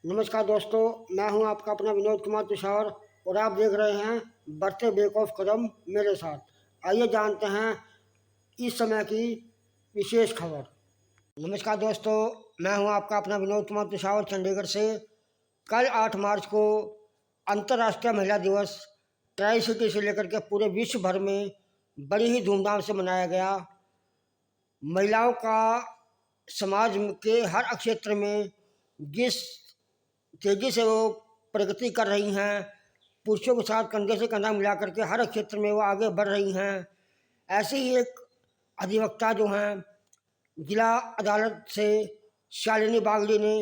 नमस्कार दोस्तों, मैं हूं आपका अपना विनोद कुमार तुषार और आप देख रहे हैं बढ़ते बेक ऑफ कदम मेरे साथ। आइए जानते हैं इस समय की विशेष खबर। नमस्कार दोस्तों, मैं हूं आपका अपना विनोद कुमार तुषार चंडीगढ़ से। कल 8 मार्च को अंतर्राष्ट्रीय महिला दिवस ट्राई सिटी से लेकर के पूरे विश्व भर में बड़ी ही धूमधाम से मनाया गया। महिलाओं का समाज के हर क्षेत्र में जिस तेजी से वो प्रगति कर रही हैं, पुरुषों के साथ कंधे से कंधा मिला करके हर क्षेत्र में वो आगे बढ़ रही हैं। ऐसे ही एक अधिवक्ता जो हैं जिला अदालत से शालिनी बागली ने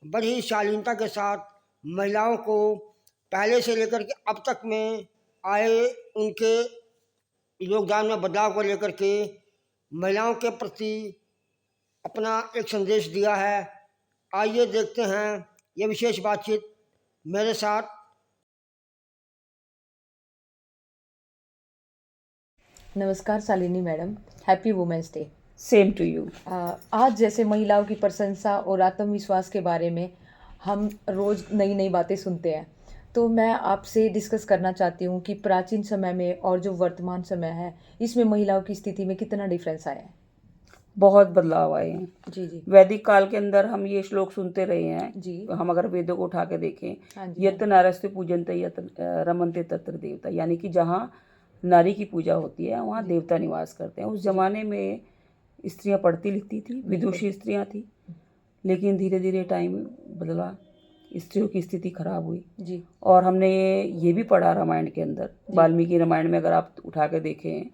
बड़ी ही शालीनता के साथ महिलाओं को पहले से लेकर के अब तक में आए उनके योगदान में बदलाव को लेकर के महिलाओं के प्रति अपना एक संदेश दिया है। आइए देखते हैं ये विशेष बातचीत मेरे साथ। नमस्कार Shalini madam, happy women's day. Same to you. आज जैसे महिलाओं की प्रशंसा और आत्मविश्वास के बारे में हम रोज़ नई नई बातें सुनते हैं, तो मैं आपसे डिस्कस करना चाहती हूँ कि प्राचीन समय में और जो वर्तमान समय है इसमें महिलाओं की स्थिति में कितना डिफरेंस आया है। बहुत बदलाव आए हैं। जी जी वैदिक काल के अंदर हम ये श्लोक सुनते रहे हैं जी। हम अगर वेदों को उठा के देखें, हाँ जी। यत नारस्ते पूजनते यत रमनते तत्र देवता, यानी कि जहाँ नारी की पूजा होती है वहाँ देवता निवास करते हैं। उस जमाने में स्त्रियाँ पढ़ती लिखती थी, विदुषी स्त्रियाँ थी, लेकिन धीरे धीरे टाइम बदला, स्त्रियों की स्थिति खराब हुई जी। और हमने ये भी पढ़ा रामायण के अंदर, वाल्मीकि रामायण में अगर आप उठा के देखें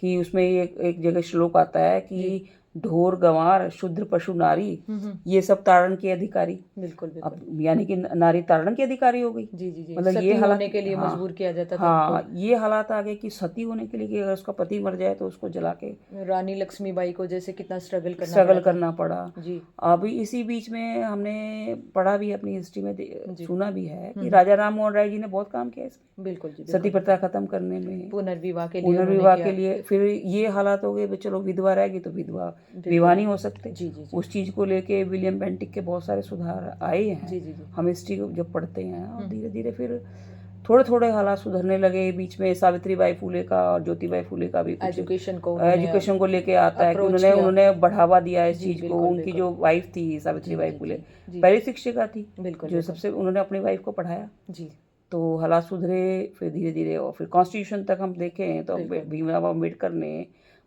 कि उसमें एक जगह श्लोक आता है कि ढोर गंवार शूद्र पशु नारी ये सब ताड़न के अधिकारी। बिल्कुल बिल्कुल। अब यानी कि नारी ताड़न की अधिकारी हो गई। जी जी जी। मतलब सती ये हालत होने के लिए मजबूर किया जाता था हाँ, ये हालात आ गए कि सती होने के लिए कि अगर उसका पति मर जाए तो उसको जला के। रानी लक्ष्मीबाई को जैसे कितना स्ट्रगल करना पड़ा। जी। अभी इसी बीच में हमने पढ़ा भी, अपनी हिस्ट्री में सुना भी है कि राजा राम मोहन राय जी ने बहुत काम किया इसमें। बिल्कुल जी। सती प्रथा खत्म करने में, पुनर्विवाह के लिए फिर ये हालात हो गए, चलो विधवा रहेगी तो विवाह नहीं हो सकते। जी जी। उस चीज़ को लेके विलियम बेंटिक के बहुत सारे सुधार आए हैं। जी जी जी। हम हिस्ट्री जब पढ़ते हैं और धीरे धीरे फिर थोड़े थोड़े हालात सुधरने लगे। बीच में सावित्रीबाई फुले का और ज्योतिबाई फुले का भी एजुकेशन को लेके आता है कि उन्होंने बढ़ावा दिया इस चीज़ को। उनकी जो वाइफ थी सावित्रीबाई फुले पहली शिक्षिका थी, जो सबसे उन्होंने अपनी वाइफ को पढ़ाया जी। तो हालात सुधरे फिर धीरे धीरे, और फिर कॉन्स्टिट्यूशन तक हम देखें तो भीमराव अम्बेडकर ने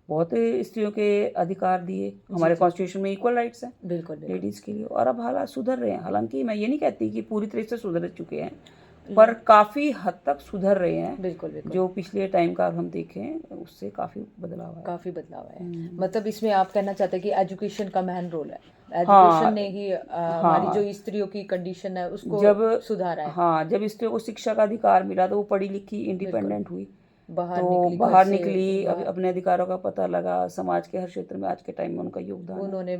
बहुत स्त्रियों के अधिकार दिए। हमारे कॉन्स्टिट्यूशन में इक्वल राइट्स हैं बिल्कुल लेडीज़ के लिए, और अब हालात सुधर रहे हैं। हालांकि मैं ये नहीं कहती कि पूरी तरह से सुधर चुके हैं, पर काफ़ी हद तक सुधर रहे हैं। बिल्कुल। जो पिछले टाइम का हम देखें उससे काफ़ी बदलाव है। मतलब इसमें आप कहना चाहते हैं कि एजुकेशन का महन रोल है। एजुकेशन ने ही हमारी जो स्त्रियों की कंडीशन है उसको जब सुधारा है। हाँ, जब स्त्रियों को शिक्षा का अधिकार मिला तो वो पढ़ी लिखी इंडिपेंडेंट हुई, बाहर निकली, अपने अधिकारों का पता लगा। समाज के हर क्षेत्र में आज के टाइम में उनका योगदान, उन्होंने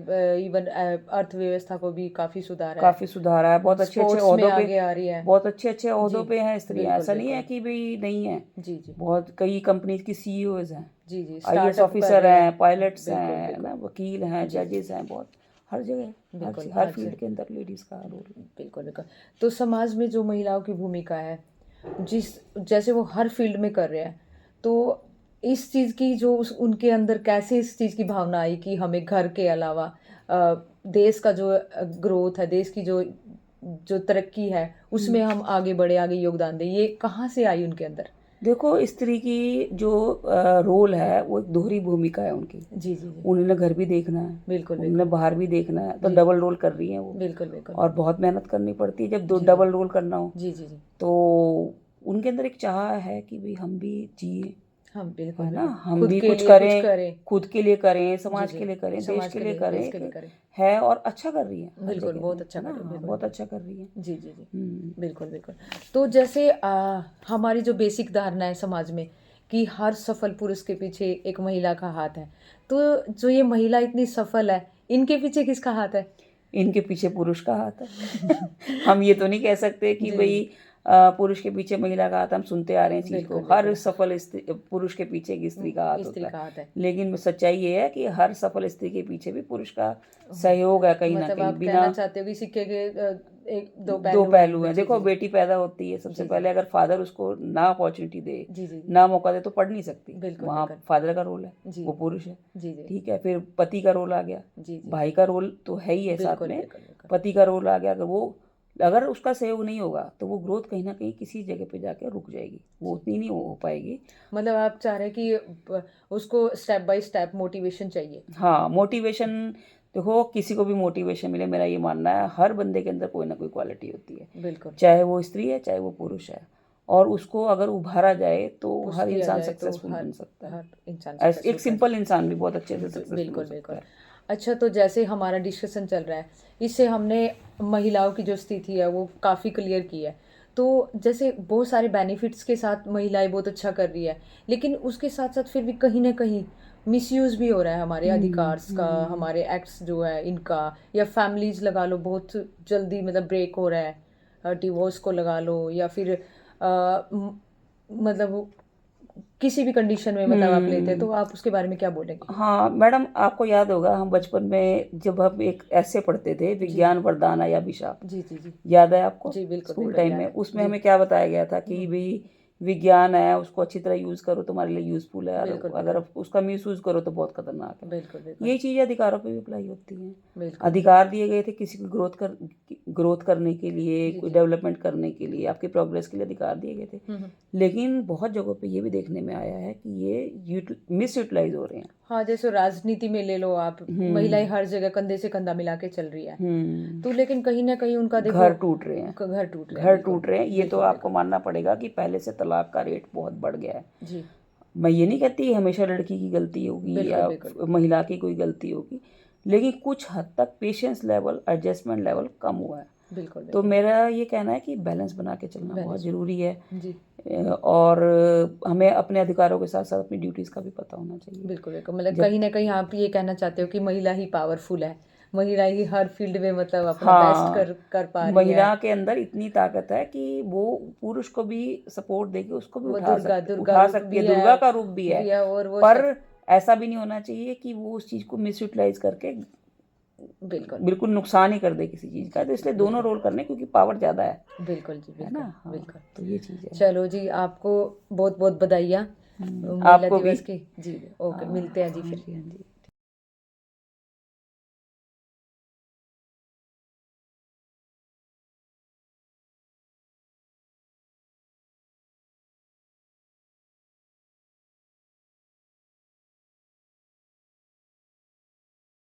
इवन अर्थव्यवस्था को भी काफ़ी सुधारा है। बहुत अच्छे ओहदों पे आगे आ रही है, बहुत अच्छे ओहदों पे हैं स्त्रियां। ऐसा नहीं है कि भाई नहीं है जी जी। बहुत कई कंपनीज की सीईओज हैं जी जी, IAS ऑफिसर हैं, पायलट्स हैं ना, वकील हैं, जजेस हैं, बहुत हर जगह हर फील्ड के अंदर लेडीज़ का रोल। बिल्कुल। तो समाज में जो महिलाओं की भूमिका है, जैसे वो हर फील्ड में कर रहे हैं, तो इस चीज़ की जो उनके अंदर कैसे इस चीज़ की भावना आई कि हमें घर के अलावा देश का जो ग्रोथ है, देश की जो तरक्की है उसमें हम आगे बढ़े, आगे योगदान दें, ये कहाँ से आई उनके अंदर? देखो, स्त्री की जो रोल है वो एक दोहरी भूमिका है उनकी जी जी। उन्होंने घर भी देखना है, बिल्कुल, उन्होंने बाहर भी देखना है, तो डबल रोल कर रही हैं वो। बिल्कुल। और बहुत मेहनत करनी पड़ती है जब डबल रोल करना हो जी जी। तो उनके अंदर एक चाह है कि भाई हम भी जिए, हम बिल्कुल है ना, हम भी कुछ करें, खुद के लिए करें, समाज के लिए करें, देश के लिए करें है, और अच्छा कर रही है। बिल्कुल, बहुत अच्छा कर रही है, बहुत अच्छा कर रही है जी जी जी। बिल्कुल। तो जैसे हमारी जो बेसिक धारणा है समाज में कि हर सफल पुरुष के पीछे एक महिला का हाथ है, तो जो ये महिला इतनी सफल है, इनके पीछे किसका हाथ है? इनके पीछे पुरुष का हाथ है। हम ये तो नहीं कह सकते कि भाई पुरुष के पीछे महिला का हाथ। हम सुनते आ रहे हैं चीज को, हर सफल पुरुष के पीछे एक स्त्री का हाथ होता है, लेकिन सच्चाई ये है कि हर सफल स्त्री के पीछे भी पुरुष का सहयोग है कहीं ना कहीं। बिना कहना चाहते हो कि सिक्के के एक दो दो पहलू हैं। जी, देखो जी, बेटी पैदा होती है, सबसे जी, पहले अगर फादर उसको ना अपॉर्चुनिटी दे, जी, जी, ना मौका दे तो पढ़ नहीं सकती। बिल्कुल, वहाँ बिल्कुल। फादर का रोल है, जी, वो पुरुष है, जी, जी, ठीक है। फिर पति का रोल आ गया, जी, जी, भाई का रोल तो है ही है साथ बिल्कुल, में, बिल्कुल, बिल्कुल। पति का रोल आ गया। अगर उसका सहयोग नहीं होगा तो वो ग्रोथ कहीं ना कहीं किसी जगह पे जाके रुक जाएगी, वो उतनी नहीं हो पाएगी। मतलब आप चाह रहे हैं कि उसको स्टेप बाय स्टेप मोटिवेशन चाहिए। हाँ, मोटिवेशन, देखो किसी को भी मोटिवेशन मिले, मेरा ये मानना है हर बंदे के अंदर कोई ना कोई क्वालिटी होती है, बिल्कुल, चाहे वो स्त्री है चाहे वो पुरुष है, और उसको अगर उभारा जाए तो पुश हर किया इंसान जाए तो सक्सेसफुल बन सकता है। हर इंसान एक सक्सेसफुल सिंपल इंसान भी बहुत अच्छे से सक्सेसफुल हो बिल्कुल, सकता बिल्कुल। है। अच्छा, तो जैसे हमारा डिस्कशन चल रहा है, इससे हमने महिलाओं की जो स्थिति है वो काफ़ी क्लियर की है। तो जैसे बहुत सारे बेनिफिट्स के साथ महिलाएं बहुत अच्छा कर रही है, लेकिन उसके साथ साथ फिर भी कहीं ना कहीं मिसयूज़ भी हो रहा है हमारे अधिकार्स का, हमारे एक्ट्स जो है इनका, या फैमिलीज लगा लो बहुत जल्दी मतलब ब्रेक हो रहा है, डिवोर्स को लगा लो, या फिर मतलब किसी भी कंडीशन में मतलब आप लेते हैं, तो आप उसके बारे में क्या बोलेंगे? हाँ मैडम, आपको याद होगा हम बचपन में जब हम एक ऐसे पढ़ते थे, विज्ञान वरदान या अभिशाप, जी, जी, जी, याद है आपको? जी, बिल्कुल, स्कूल बिल्कुल टाइम याद में है। उसमें जी, हमें क्या बताया गया था कि भाई विज्ञान है, उसको अच्छी तरह यूज़ करो, तुम्हारे लिए यूज़फुल है, बिल्कुल, और अगर उसका मिस यूज़ करो तो बहुत खतरनाक है। बिल्कुल, बिल्कुल, यही चीज़ें अधिकारों पे भी अप्लाई होती हैं। बिल्कुल। अधिकार दिए गए थे किसी को ग्रोथ करने के लिए, जी, कोई जी। डेवलपमेंट करने के लिए, आपकी प्रोग्रेस के लिए अधिकार दिए गए थे। लेकिन बहुत जगहों पे ये भी देखने में आया है कि ये मिस यूटिलाइज हो रहे हैं। हाँ, जैसे राजनीति में ले लो आप, महिलाएं हर जगह कंधे से कंधा मिला के चल रही है, तो लेकिन कहीं ना कहीं उनका देखो घर टूट रहे हैं, घर टूट रहे हैं, घर बिल्कुल, टूट रहे हैं। ये तो बिल्कुल, आपको बिल्कुल। मानना पड़ेगा कि पहले से तलाक का रेट बहुत बढ़ गया है। जी, मैं ये नहीं कहती हमेशा लड़की की गलती होगी बिल्कुल, या बिल्कुल, महिला की कोई गलती होगी, लेकिन कुछ हद तक पेशेंस लेवल, एडजस्टमेंट लेवल कम हुआ है। बिल्कुल, तो बिल्कुल, मेरा ये कहना है कि बैलेंस बना के चलना बहुत बैलेंस ज़रूरी है। जी, और हमें अपने अधिकारों के साथ साथ अपनी ड्यूटीज़ का भी पता होना चाहिए। बिल्कुल, बिल्कुल। मतलब जब कहीं ना कहीं आप ये कहना चाहते हो कि महिला ही पावरफुल है, महिला ही हर फील्ड में मतलब अपना बेस्ट हाँ, कर पा रही है। महिला के अंदर इतनी ताकत है कि वो पुरुष को भी सपोर्ट देके उसको भी वो दुर्गा दुर्गा उठा रूप सकती भी है, है, दुर्गा का रूप भी है। और वो पर ऐसा भी नहीं होना चाहिए कि वो उस चीज़ को मिस यूटिलाइज करके बिल्कुल, बिल्कुल नुकसान ही कर दे किसी चीज़ का। तो इसलिए दोनों रोल करने, क्योंकि पावर ज़्यादा बिल्कुल जी, है बिल्कुल, ना। हाँ, बिल्कुल। तो ये चीज़ है। चलो जी, आपको बहुत बहुत बधाइयाँ महिला आपको भी। दिवस की। जी, ओके, हाँ, मिलते हैं जी हाँ फिर। जी, हाँ जी।